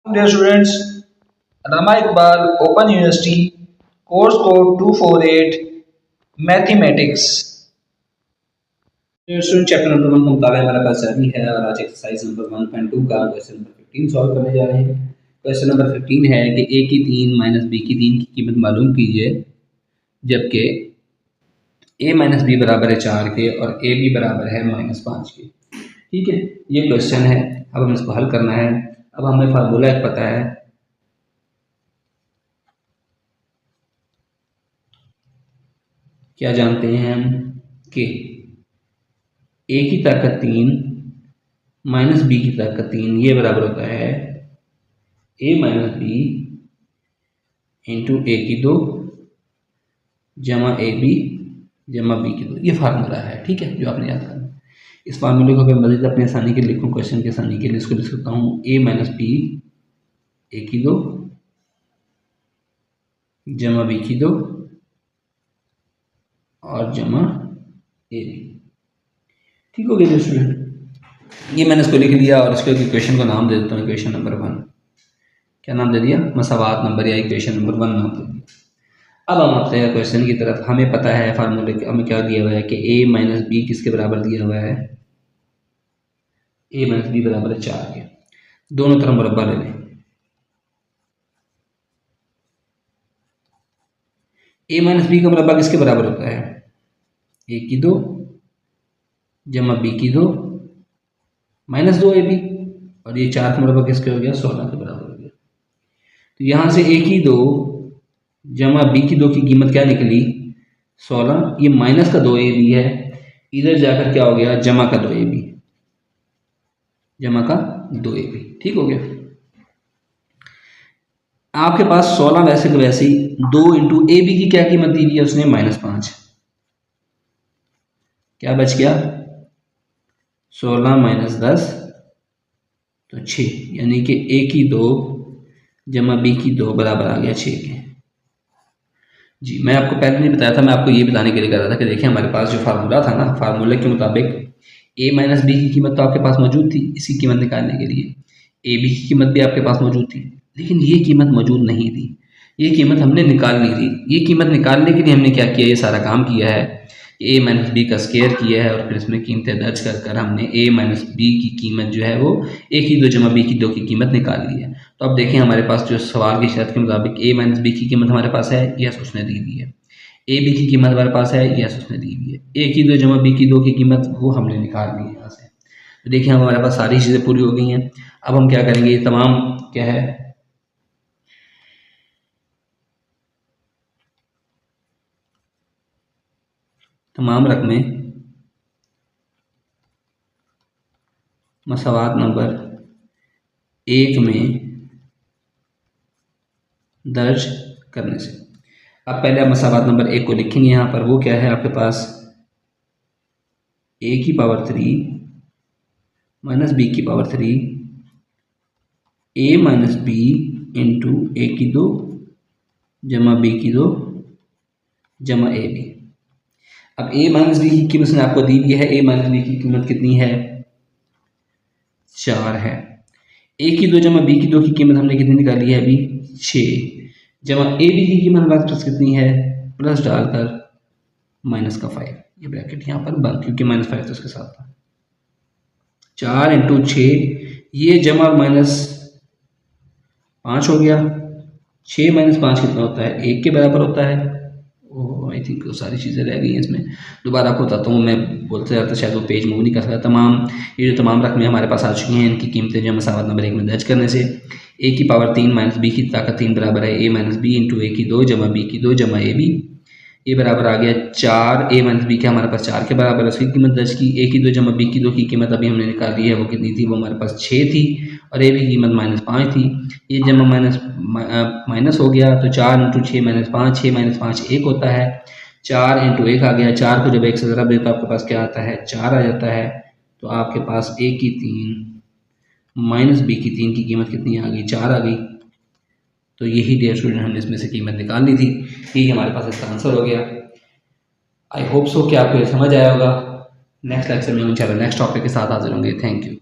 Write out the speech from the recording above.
Dear students, Rama Iqbal Open University, course code 248, Mathematics. Student chapter number 1 का मुताला हमारे पास जारी है और आज एक्सरसाइज नंबर 1.2 का क्वेश्चन नंबर 15 सॉल्व करने जा रहे हैं। क्वेश्चन नंबर 15 है कि a की 3 माइनस b की 3 की कीमत मालूम कीजिए जबकि a माइनस बी बराबर है 4 के और a b बराबर है -5 के। ठीक है, ये क्वेश्चन है। अब हमें इसको हल करना है। अब हमें फार्मूला एक पता है, क्या जानते हैं हम कि a की ताकत 3 माइनस बी की ताकत 3 ये बराबर होता है a minus B into A की 2 जमा ए बी जमा बी की 2। ये फार्मूला है, ठीक है, जो आपने याद करना। इस फार्मूले को अगर मजीद अपनी आसानी के लिए लिखूँ, क्वेश्चन की आसानी के लिए इसको लिख सकता हूँ a माइनस बी ए की 2 जमा बी की 2 और जमा ए बी। ठीक हो गया स्टूडेंट, ये मैंने इसको लिख लिया और इसको इक्वेशन को नाम दे देता हूँ। इक्वेशन नंबर 1 क्या नाम दे दिया? मसावात नंबर या इक्वेशन नंबर 1 नाम दे दिया। अब हम आते हैं क्वेश्चन की तरफ। हमें पता है फार्मूले हमें क्या दिया हुआ है कि a माइनस बी किसके बराबर दिया हुआ है? a माइनस बी बराबर है 4 के। दोनों तरफ मुरब्बा ले लें। a माइनस बी का मुरब्बा किसके बराबर होता है? a की 2 जमा b की 2 माइनस 2 ab और ये 4 का मुरब्बा किसके हो गया? 16 के बराबर हो गया। तो यहाँ से a की 2 जमा b की 2 की कीमत क्या निकली? 16। ये माइनस का 2ab है, इधर जाकर क्या हो गया? जमा का 2ab, जमा का 2ab। ठीक हो गया। आपके पास 16 वैसे के वैसे ही 2 इंटू ए बी की क्या कीमत दी हुई है उसने? -5। क्या बच गया? 16 माइनस 10 तो 6, यानी कि ए की 2 जमा बी की 2 बराबर आ गया 6 के। जी, मैं आपको पहले नहीं बताया था, मैं आपको ये बताने के लिए कर रहा था कि देखिए हमारे पास जो फार्मूला था ना, फार्मूले के मुताबिक a माइनस बी की कीमत तो आपके पास मौजूद थी इसी कीमत निकालने के लिए, ए बी की कीमत भी आपके पास मौजूद थी, लेकिन ये कीमत मौजूद नहीं थी। ये कीमत हमने निकालनी थी। ये कीमत निकालने के लिए हमने क्या किया? ये सारा काम किया है, a माइनस बी का स्केयर किया है और फिर इसमें कीमतें दर्ज कर कर हमने a माइनस बी की कीमत जो है वो a की 2 जमा b की 2 की कीमत निकाल ली है। तो अब देखें हमारे पास जो सवाल की शर्त के मुताबिक a माइनस बी की कीमत हमारे पास है, यस उसने दी दी है। ए बी की कीमत हमारे पास है, यस उसने दी हुई है। ए की 2 जमा बी की 2 की कीमत वो हमने निकाल ली है यहाँ से। तो देखिए हम हमारे पास सारी चीज़ें पूरी हो गई हैं। अब हम क्या करेंगे? ये तमाम क्या है, तमाम रकमें मसावात नंबर 1 में दर्ज करने से। अब पहले आप मसावात नंबर 1 को लिखेंगे यहाँ पर। वो क्या है आपके पास? a की पावर 3 माइनस बी की power 3 a minus B into A की 2 जमा बी की 2 जमा ए बी। अब a माइनस बी की कीमत ने आपको दी हुई है। a माइनस बी की कीमत कितनी है? 4 है। a की 2 जमा b की 2 की कीमत हमने कितनी निकाली है अभी? 6 जमा ए बी की कीमत हमारे पास कितनी है? प्लस डालकर -5। ये ब्रैकेट यहाँ पर बंद, क्योंकि -5 तो उसके साथ था। 4 इंटू 6 ये जमा -5 हो गया। 6 - 5 कितना होता है? 1 के बराबर होता है। ओह, आई थिंक सारी चीज़ें रह गई हैं इसमें। दोबारा आपको बताता हूँ, मैं बोलते जाता शायद वो पेज मूव नहीं कर सकता। ये जो तमाम रकमें हमारे पास आ चुकी हैं, इनकी कीमतें जो मसावत नंबर 1 में दर्ज करने से a की पावर 3 माइनस बी की ताकत 3 बराबर है a minus B into A की 2 जमा बी की 2 जमा ए बी। ये बराबर आ गया 4। a माइनस बी के हमारे पास 4 के बराबर है, उसकी कीमत दर्ज की। a की 2 जमा बी की 2 की कीमत अभी हमने निकाली है, वो कितनी थी? वो हमारे पास 6 थी और a बी की कीमत -5 थी। ये जमा माइनस हो गया, तो 4 इंटू 6 -5, 6 - 5 1 होता है। 4 इंटू 1 आ गया। 4 को जब 1 से ज़रा दे तो आपके पास क्या आता है? 4 आ जाता है। तो आपके पास a की 3 माइनस बी की 3 की कीमत कितनी आ गई? 4 आ गई। तो यही डियर स्टूडेंट हमने इसमें से कीमत निकालनी थी। यही हमारे पास इसका आंसर हो गया। आई होप सो कि आपको ये समझ आया होगा। नेक्स्ट लेक्चर में इंशाल्लाह नेक्स्ट टॉपिक के साथ हाजिर होंगे। Thank you.